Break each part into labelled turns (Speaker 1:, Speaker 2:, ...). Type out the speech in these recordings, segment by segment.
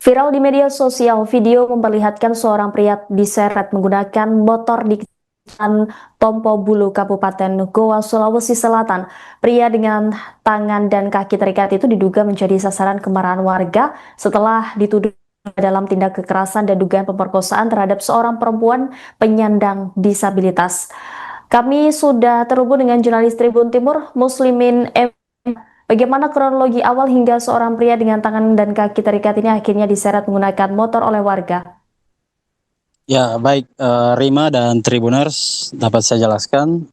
Speaker 1: Viral di media sosial, video memperlihatkan seorang pria diseret menggunakan motor di Kecamatan Tompo Bulu, Kabupaten Goa, Sulawesi Selatan. Pria dengan tangan dan kaki terikat itu diduga menjadi sasaran kemarahan warga setelah dituduh dalam tindak kekerasan dan dugaan pemerkosaan terhadap seorang perempuan penyandang disabilitas. Kami sudah terhubung dengan jurnalis Tribun Timur, Muslimin M. Bagaimana kronologi awal hingga seorang pria dengan tangan dan kaki terikat ini akhirnya diseret menggunakan motor oleh warga?
Speaker 2: Ya, baik, Rima dan Tribuners, dapat saya jelaskan,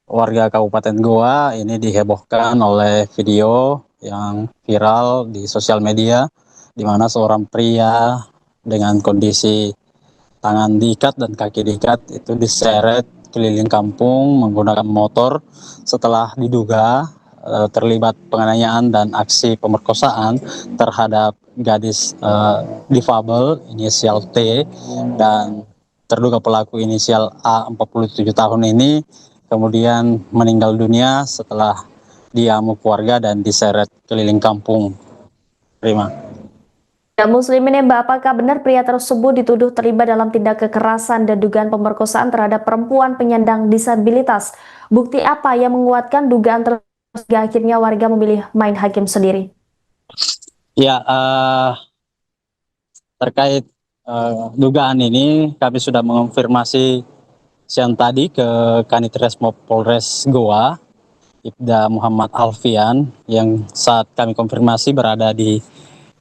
Speaker 2: warga Kabupaten Goa ini dihebohkan oleh video yang viral di sosial media, di mana seorang pria dengan kondisi tangan diikat dan kaki diikat itu diseret keliling kampung menggunakan motor setelah diduga terlibat penganiayaan dan aksi pemerkosaan terhadap gadis difabel inisial T, dan terduga pelaku inisial A 47 tahun ini kemudian meninggal dunia setelah diamuk warga dan diseret keliling kampung. Terima.
Speaker 1: Ya, Muslimin ya, Mbak, apakah benar pria tersebut dituduh terlibat dalam tindak kekerasan dan dugaan pemerkosaan terhadap perempuan penyandang disabilitas? Bukti apa yang menguatkan dugaan tersebut sehingga akhirnya warga memilih main hakim sendiri?
Speaker 2: Ya, terkait dugaan ini kami sudah mengonfirmasi siang tadi ke Kanit Resmob Polres Goa, Ibda Muhammad Alfian, yang saat kami konfirmasi berada di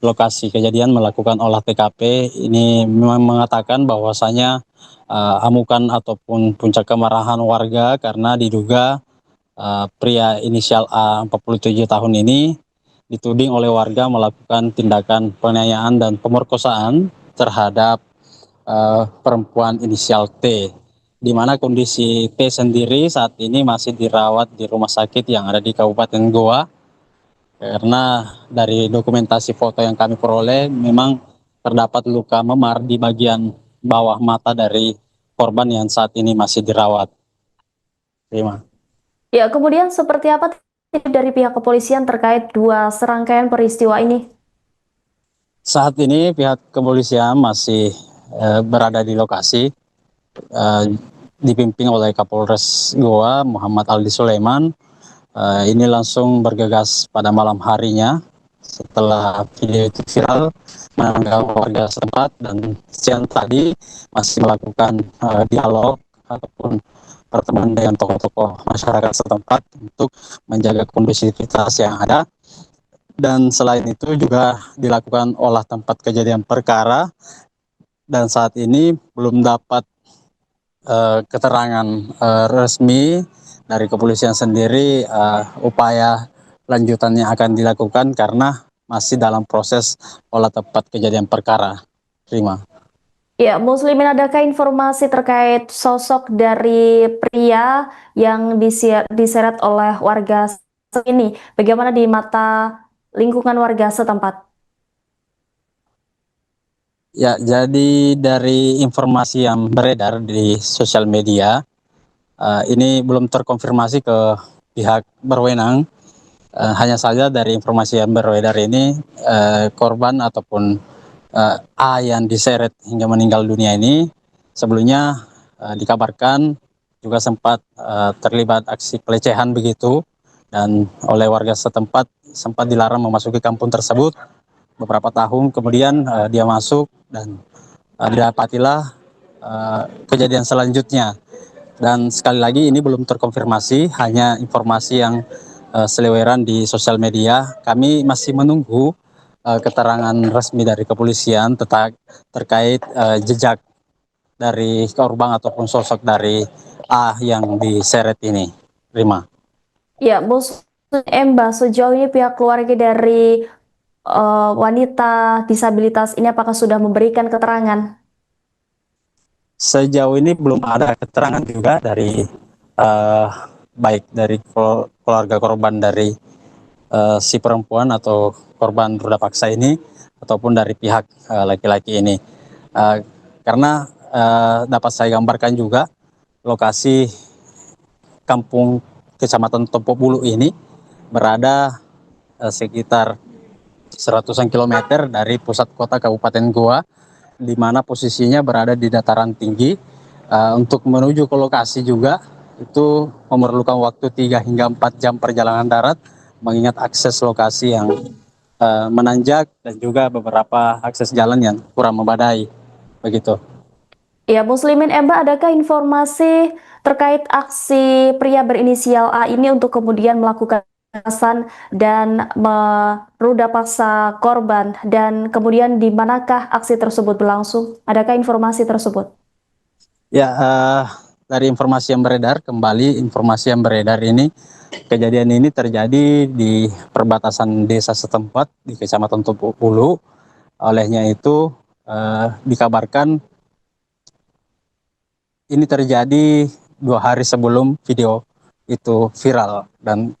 Speaker 2: lokasi kejadian melakukan olah TKP. Ini memang mengatakan bahwasanya amukan ataupun puncak kemarahan warga karena diduga pria inisial A 47 tahun ini dituding oleh warga melakukan tindakan penganiayaan dan pemerkosaan terhadap perempuan inisial T, di mana kondisi T sendiri saat ini masih dirawat di rumah sakit yang ada di Kabupaten Goa, karena dari dokumentasi foto yang kami peroleh memang terdapat luka memar di bagian bawah mata dari korban yang saat ini masih dirawat. Terima.
Speaker 1: Ya, kemudian seperti apa dari pihak kepolisian terkait dua serangkaian peristiwa ini?
Speaker 2: Saat ini pihak kepolisian masih berada di lokasi, eh, dipimpin oleh Kapolres Goa Muhammad Aldi Sulaiman. Ini langsung bergegas pada malam harinya setelah video itu viral, menanggapi warga setempat, dan siang tadi masih melakukan dialog ataupun pertemuan dengan tokoh-tokoh masyarakat setempat untuk menjaga kondusivitas yang ada. Dan selain itu juga dilakukan olah tempat kejadian perkara, dan saat ini belum dapat keterangan resmi dari kepolisian sendiri upaya lanjutannya akan dilakukan karena masih dalam proses olah tempat kejadian perkara. Terima.
Speaker 1: Ya, Muslimin, adakah informasi terkait sosok dari pria yang diseret oleh warga ini? Bagaimana di mata lingkungan warga setempat?
Speaker 2: Ya, jadi dari informasi yang beredar di sosial media, ini belum terkonfirmasi ke pihak berwenang. Hanya saja dari informasi yang beredar ini, korban ataupun A yang diseret hingga meninggal dunia ini sebelumnya dikabarkan juga sempat terlibat aksi pelecehan begitu, dan oleh warga setempat sempat dilarang memasuki kampung tersebut beberapa tahun. Kemudian dia masuk dan didapatilah kejadian selanjutnya. Dan sekali lagi ini belum terkonfirmasi, hanya informasi yang seliweran di sosial media. Kami masih menunggu keterangan resmi dari kepolisian terkait jejak dari korban ataupun sosok dari A yang diseret ini. Terima.
Speaker 1: Ya, Muslim, Mbak, sejauh ini pihak keluarga dari wanita disabilitas ini apakah sudah memberikan keterangan?
Speaker 2: Sejauh ini belum ada keterangan juga dari baik dari keluarga korban dari si perempuan atau korban ruda paksa ini ataupun dari pihak laki-laki ini. Karena dapat saya gambarkan juga lokasi kampung Kecamatan Tompo Bulu ini berada sekitar seratusan kilometer dari pusat kota Kabupaten Goa, di mana posisinya berada di dataran tinggi. Untuk menuju ke lokasi juga itu memerlukan waktu 3 hingga 4 jam perjalanan darat, mengingat akses lokasi yang menanjak dan juga beberapa akses jalan yang kurang memadai. Begitu.
Speaker 1: Ya, Muslimin Emba, adakah informasi terkait aksi pria berinisial A ini untuk kemudian melakukan kekerasan dan meruda paksa korban, dan kemudian di manakah aksi tersebut berlangsung? Adakah informasi tersebut?
Speaker 2: Ya, dari informasi yang beredar, informasi yang beredar ini, kejadian ini terjadi di perbatasan desa setempat di Kecamatan Tompo Bulu. Olehnya itu dikabarkan ini terjadi 2 hari sebelum video itu viral, dan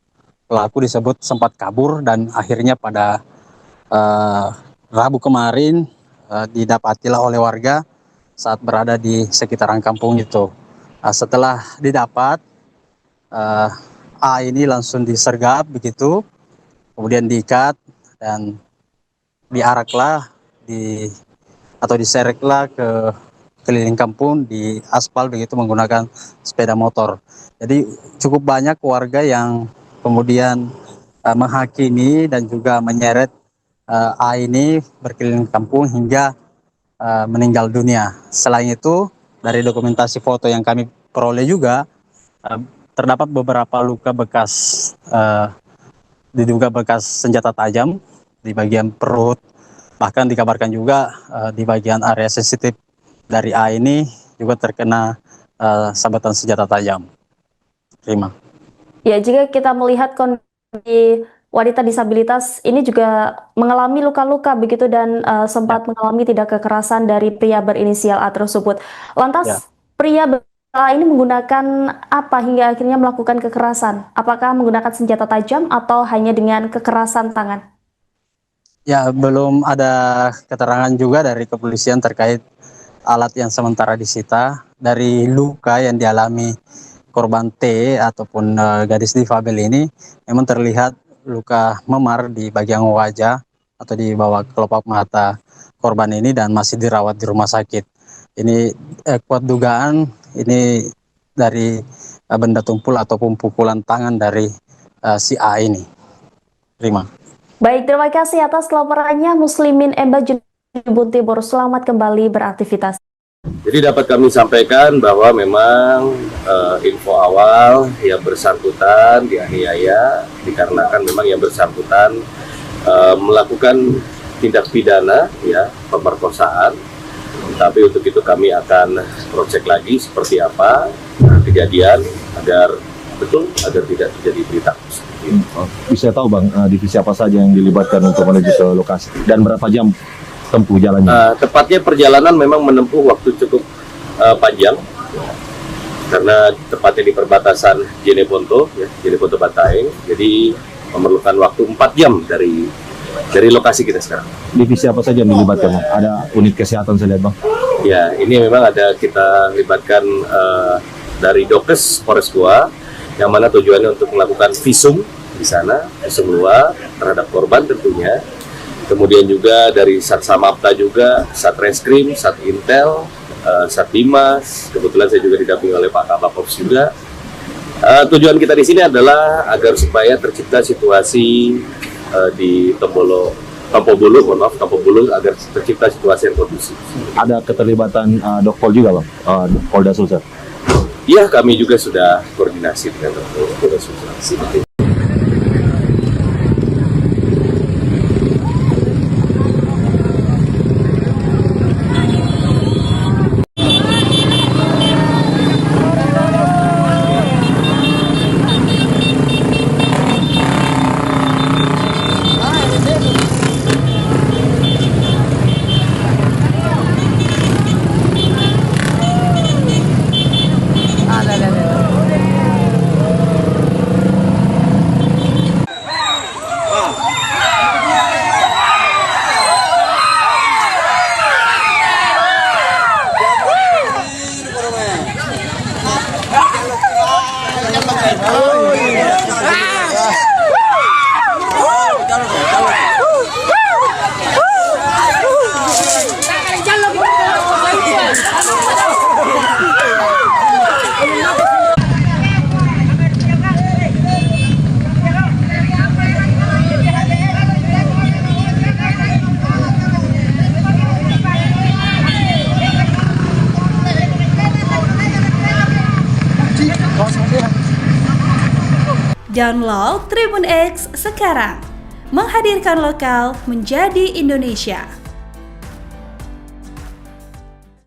Speaker 2: pelaku disebut sempat kabur dan akhirnya pada Rabu kemarin didapatilah oleh warga saat berada di sekitaran kampung itu. Setelah didapat, A ini langsung disergap begitu, kemudian diikat dan diaraklah atau disereklah ke keliling kampung di aspal begitu menggunakan sepeda motor. Jadi cukup banyak warga yang kemudian menghakimi dan juga menyeret A ini berkeliling kampung hingga meninggal dunia. Selain itu, dari dokumentasi foto yang kami peroleh juga terdapat beberapa luka bekas, diduga bekas senjata tajam di bagian perut. Bahkan dikabarkan juga di bagian area sensitif dari A ini juga terkena sabatan senjata tajam. Terima.
Speaker 1: Ya, jika kita melihat kondisi wanita disabilitas ini juga mengalami luka-luka begitu dan sempat mengalami tindak kekerasan dari pria berinisial A tersebut. Lantas pria berinisial A ini menggunakan apa hingga akhirnya melakukan kekerasan? Apakah menggunakan senjata tajam atau hanya dengan kekerasan tangan?
Speaker 2: Ya, belum ada keterangan juga dari kepolisian terkait alat yang sementara disita. Dari luka yang dialami korban T ataupun gadis difabel ini, memang terlihat luka memar di bagian wajah atau di bawah kelopak mata korban ini dan masih dirawat di rumah sakit. Ini kuat dugaan ini dari benda tumpul ataupun pukulan tangan dari si A ini. Terima.
Speaker 1: Baik, terima kasih atas laporannya Muslimin Emba Jebun Timur. Selamat kembali beraktivitas.
Speaker 3: Jadi dapat kami sampaikan bahwa memang info awal yang bersangkutan dianiaya dikarenakan memang yang bersangkutan melakukan tindak pidana ya pemerkosaan. Tapi untuk itu kami akan cross-check lagi seperti apa kejadian agar betul agar tidak terjadi berita.
Speaker 4: Bisa tahu Bang, divisi apa saja yang dilibatkan untuk menuju ke lokasi dan berapa jam tempuh jalannya?
Speaker 3: Tepatnya perjalanan memang menempuh waktu cukup panjang karena tepatnya di perbatasan Jeneponto, ya, Jeneponto Bantaeng, jadi memerlukan waktu 4 jam dari lokasi kita sekarang.
Speaker 4: Divisi apa saja yang dilibatkan? Ada unit kesehatan saya lihat Bang.
Speaker 3: Ya, ini memang ada kita libatkan dari Dokes Polres Goa, yang mana tujuannya untuk melakukan visum di sana, visum luar terhadap korban tentunya. Kemudian juga dari Satsamapta juga, Satreskrim, Satintel, Satdimas. Kebetulan saya juga didampingi oleh Pak Kabapos juga. Tujuan kita di sini adalah agar supaya tercipta situasi di Tompo Bulu agar tercipta situasi yang kondusif.
Speaker 4: Ada keterlibatan Dokpol juga Bang, Polda Sulsel.
Speaker 3: Iya, kami juga sudah koordinasi dengan Polda Sulsel.
Speaker 5: Download Tribun X sekarang. Menghadirkan lokal menjadi Indonesia.